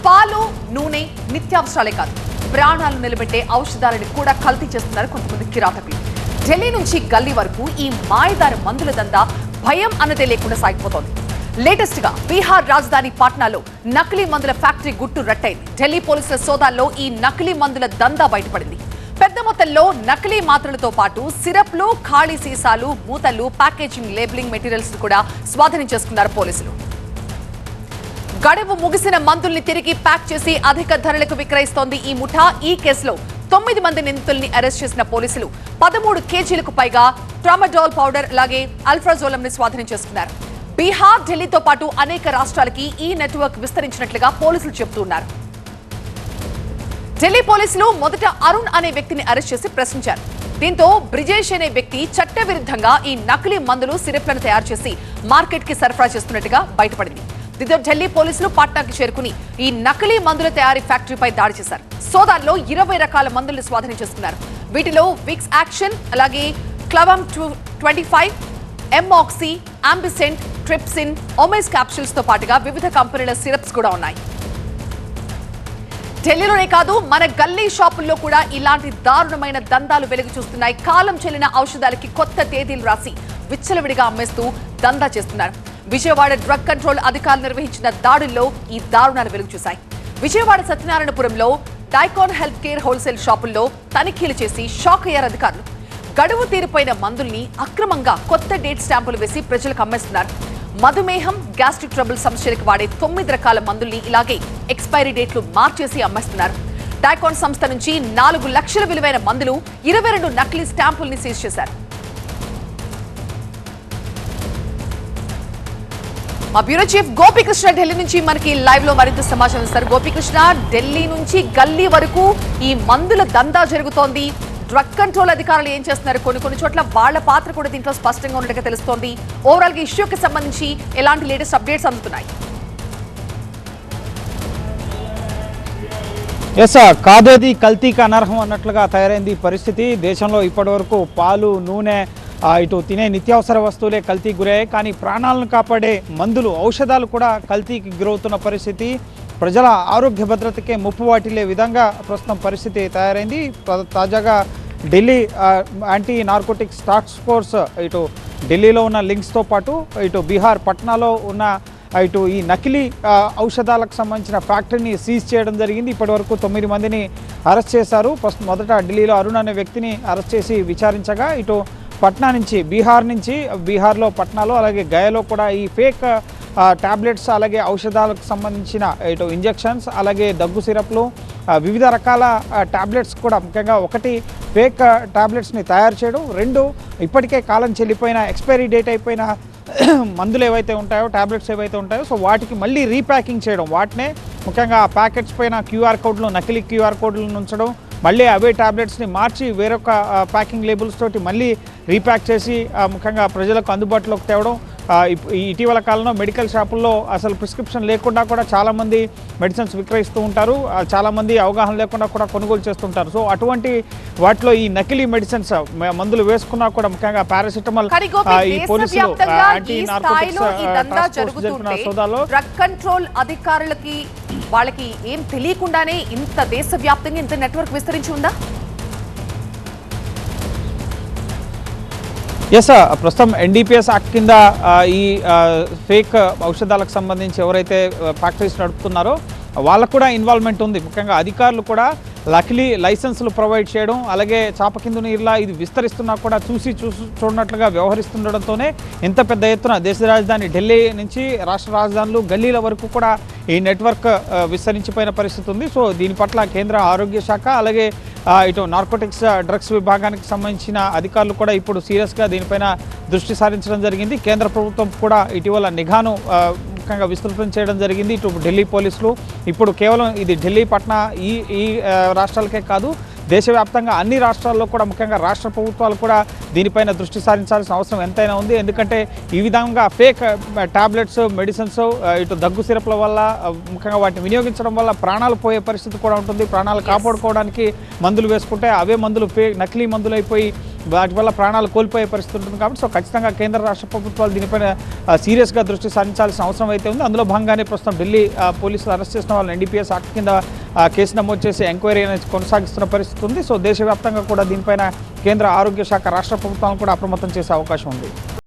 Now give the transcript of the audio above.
పాలు నూనె నిత్యావసరాలే కాదు ప్రాణాలు నిలబెట్టే ఔషధాలను కూడా కల్తీ చేస్తున్నారు కొంతమంది కిరాతకులు. ఢిల్లీ నుంచి గల్లీ వరకు ఈ మాయదారి మందుల దందా భయం అన్నదే లేకుండా సాగిపోతోంది. లేటెస్ట్ గా బీహార్ రాజధాని పాట్నాలో నకిలీ మందుల ఫ్యాక్టరీ గుట్టు రట్టయింది. ఢిల్లీ పోలీసుల సోదాల్లో ఈ నకిలీ మందుల దందా బయటపడింది. పెద్ద మొత్తంలో నకిలీ మాత్రలతో పాటు సిరప్లు, ఖాళీ సీసాలు, మూతలు, ప్యాకేజింగ్, లేబులింగ్ మెటీరియల్స్ కూడా స్వాధీనం చేసుకున్నారు పోలీసులు. గడువు ముగిసిన మందుల్ని తిరిగి ప్యాక్ చేసి అధిక ధరలకు విక్రయిస్తోంది ఈ ముఠా. ఈ కేసులో 9 మంది నిందితుల్ని అరెస్ట్ చేసిన పోలీసులు 13 కేజీలకు పైగా ట్రామాడోల్ పౌడర్ అలాగే అల్ఫ్రాజోలం ని స్వాధీనం చేసుకున్నారు. బీహార్, ఢిల్లీతో పాటు అనేక రాష్ట్రాలకి ఈ నెట్వర్క్ విస్తరించినట్లుగా పోలీసులు చెబుతున్నారు. ఢిల్లీ పోలీసులు మొదట అరుణ్ అనే వ్యక్తిని అరెస్ట్ చేసి ప్రశ్నించారు. దీంతో బ్రిజేష్ అనే వ్యక్తి చట్టవిరుద్ధంగా ఈ నకిలీ మందులు, సిరప్లను తయారు చేసి మార్కెట్ కి సరఫరా చేస్తున్నట్టుగా బయటపడింది. దీంతో ఢిల్లీ పోలీసులు పాట్నాకి చేరుకుని ఈ నకిలీ మందుల తయారీ ఫ్యాక్టరీపై దాడి చేశారు. సోదాల్లో 20 రకాల మందులను స్వాధీనం చేసుకున్నారు. వీటిలో విక్స్ యాక్షన్, అలాగే క్లవమ్ 25, ఎంఆక్సీ, అంబిసెంట్, ట్రిప్సిన్, ఒమేస్ క్యాప్సూల్స్ తో పాటుగా వివిధ కంపెనీల సిరప్స్ కూడా ఉన్నాయి. ఢిల్లీలోనే కాదు మన గల్లీ షాపుల్లో కూడా ఇలాంటి దారుణమైన దందాలు వెలుగు చూస్తున్నాయి. కాలం చెల్లిన ఔషధాలకి కొత్త తేదీలు రాసి విచ్చలవిడిగా అమ్మేస్తూ దందా చేస్తున్నారు. విజయవాడ డ్రగ్ కంట్రోల్ అధికారులు నిర్వహించిన దాడుల్లో ఈ దారుణాలు వెలుగు చూశాయి. విజయవాడ సత్యనారాయణపురంలో డైకాన్ హెల్త్ కేర్ హోల్సేల్ షాపుల్లో తనిఖీలు చేసి షాక్ అయ్యారు అధికారులు. గడువు తీరిపోయిన మందుల్ని అక్రమంగా కొత్త డేట్ స్టాంపులు వేసి ప్రజలకు అమ్మేస్తున్నారు. మధుమేహం, గ్యాస్ట్రిక్ ట్రబుల్ సమస్యలకు వాడే 9 రకాల మందుల్ని ఇలాగే ఎక్స్పైరీ డేట్లు మార్చేసి అమ్మేస్తున్నారు. డైకాన్ సంస్థ నుంచి 4 లక్షల విలువైన మందులు, 22 నకిలీ స్టాంపుల్ని సీజ్ చేశారు. మా బ్యూరో చీఫ్ గోపీకృష్ణ ఢిల్లీ నుంచి మనకి లైవ్ లో మరింత సమాచారం ఇస్తారు. గోపీకృష్ణ, ఢిల్లీ నుంచి గల్లీ వరకు ఈ మందుల దందా జరుగుతోంది. డ్రగ్ కంట్రోల్ అధికారులు ఏం చేస్తున్నారు? కొన్ని చోట్ల వాళ్ళ పాత్ర కూడా దీంట్లో స్పష్టంగా ఉన్నట్టుగా తెలుస్తోంది. ఓవరాల్ గా ఇష్యూకి సంబంధించి ఎలాంటి లేటెస్ట్ అప్డేట్స్ అందుతున్నాయి? కాదేది కల్తీకి అనర్హం అన్నట్లుగా తయారైంది పరిస్థితి. దేశంలో ఇప్పటివరకు పాలు, నూనె, ఇటు తినే నిత్యావసర వస్తువులే కల్తీకి గురయ్యాయి. కానీ ప్రాణాలను కాపాడే మందులు, ఔషధాలు కూడా కల్తీకి గురవుతున్న పరిస్థితి. ప్రజల ఆరోగ్య భద్రతకే ముప్పు వాటిల్లే విధంగా ప్రస్తుతం పరిస్థితి తయారైంది. తాజాగా Delhi anti narcotics task force ఇటు ఢిల్లీలో ఉన్న లింక్స్తో పాటు ఇటు బీహార్ పట్నాలో ఉన్న ఇటు ఈ నకిలీ ఔషధాలకు సంబంధించిన ఫ్యాక్టరీని సీజ్ చేయడం జరిగింది. ఇప్పటివరకు 9 మందిని అరెస్ట్ చేశారు. మొదట ఢిల్లీలో అరుణ్ అనే వ్యక్తిని అరెస్ట్ చేసి విచారించగా, ఇటు పట్నా నుంచి, బీహార్లో పట్నాలో అలాగే గయాలో కూడా ఈ ఫేక్ టాబ్లెట్స్, అలాగే ఔషధాలకు సంబంధించిన ఇటు ఇంజెక్షన్స్, అలాగే దగ్గు సిరప్లు, వివిధ రకాల టాబ్లెట్స్ కూడా, ముఖ్యంగా 1 ఫేక్ టాబ్లెట్స్ని తయారు చేయడం, 2 ఇప్పటికే కాలం చెల్లిపోయిన ఎక్స్పైరీ డేట్ అయిపోయిన మందులు ఏవైతే ఉంటాయో, టాబ్లెట్స్ ఏవైతే ఉంటాయో, సో వాటికి మళ్ళీ రీప్యాకింగ్ చేయడం, వాటినే ముఖ్యంగా ప్యాకెట్స్ పైన క్యూఆర్ కోడ్లు, నకిలీ క్యూఆర్ కోడ్లను ఉంచడం, మళ్ళీ అవే టాబ్లెట్స్ని మార్చి వేరొక ప్యాకింగ్ లేబుల్స్ తోటి మళ్ళీ రీప్యాక్ చేసి ముఖ్యంగా ప్రజలకు అందుబాటులోకి తేవడం. ఇటీవల కాలంలో మెడికల్ షాపుల్లో అసలు ప్రిస్క్రిప్షన్ లేకుండా కూడా చాలామంది మెడిసిన్స్ విక్రయిస్తూ ఉంటారు. చాలామంది అవగాహన లేకుండా కూడా కొనుగోలు చేస్తుంటారు. సో అటువంటి వాటిలో ఈ నకిలీ మెడిసిన్స్, మందులు వేసుకున్నా కూడా, ముఖ్యంగా పారాసిటమాల్, ఈ పోలీసులు యాంటీ నార్కోటిక్స్ సోదాలో డ్రగ్ కంట్రోల్ అధికారులకి వాళ్ళకి ఏం తెలియకుండానే ఇంత దేశవ్యాప్తంగా ఇంత నెట్వర్క్ విస్తరించి ఉందా? ప్రస్తుతం ఎన్డీపీఎస్ యాక్ట్ కింద ఈ ఫేక్ ఔషధాలకు సంబంధించి ఎవరైతే ఫ్యాక్టరీస్ నడుపుతున్నారో వాళ్ళకు కూడా ఇన్వాల్వ్మెంట్ ఉంది. ముఖ్యంగా అధికారులు కూడా లకిలీ లైసెన్సులు ప్రొవైడ్ చేయడం, అలాగే చాప కింద నీరులా ఇది విస్తరిస్తున్నా కూడా చూడనట్లుగా వ్యవహరిస్తుండడంతోనే ఎంత పెద్ద ఎత్తున దేశ రాజధాని ఢిల్లీ నుంచి రాష్ట్ర రాజధానులు, గల్లీల వరకు కూడా ఈ నెట్వర్క్ విస్తరించిపోయిన పరిస్థితి ఉంది. సో దీని పట్ల కేంద్ర ఆరోగ్య శాఖ, అలాగే ఇటు నార్కోటిక్స్ డ్రగ్స్ విభాగానికి సంబంధించిన అధికారులు కూడా ఇప్పుడు సీరియస్గా దీనిపైన దృష్టి సారించడం జరిగింది. కేంద్ర ప్రభుత్వం కూడా ఇటీవల నిఘాను ముఖ్యంగా విస్తృతం చేయడం జరిగింది. ఇటు ఢిల్లీ పోలీసులు ఇప్పుడు కేవలం ఇది ఢిల్లీ, పట్నా ఈ రాష్ట్రాలకే కాదు, దేశవ్యాప్తంగా అన్ని రాష్ట్రాల్లో కూడా, ముఖ్యంగా రాష్ట్ర ప్రభుత్వాలు కూడా దీనిపైన దృష్టి సారించాల్సిన అవసరం ఎంతైనా ఉంది. ఎందుకంటే ఈ విధంగా ఫేక్ టాబ్లెట్స్, మెడిసిన్స్, ఇటు దగ్గు సిరప్ల వల్ల, ముఖ్యంగా వాటిని వినియోగించడం వల్ల ప్రాణాలు పోయే పరిస్థితి కూడా ఉంటుంది. ప్రాణాలు కాపాడుకోవడానికి మందులు వేసుకుంటే అవే మందులు నకిలీ మందులు అయిపోయి వాటి వల్ల ప్రాణాలు కోల్పోయే పరిస్థితి ఉంటుంది కాబట్టి సో ఖచ్చితంగా కేంద్ర రాష్ట్ర ప్రభుత్వాలు దీనిపైన సీరియస్గా దృష్టి సారించాల్సిన అవసరం అయితే ఉంది. అందులో భాగంగానే ప్రస్తుతం ఢిల్లీ పోలీసులు అరెస్ట్ చేసిన వాళ్ళని ఎన్డీపీఎస్ యాక్ట్ కింద కేసు నమోదు చేసి ఎంక్వైరీ అనేది కొనసాగిస్తున్న పరిస్థితి ఉంది. సో దేశవ్యాప్తంగా కూడా దీనిపైన కేంద్ర ఆరోగ్య శాఖ రాష్ట్ర ప్రభుత్వాలను కూడా అప్రమత్తం చేసే అవకాశం ఉంది.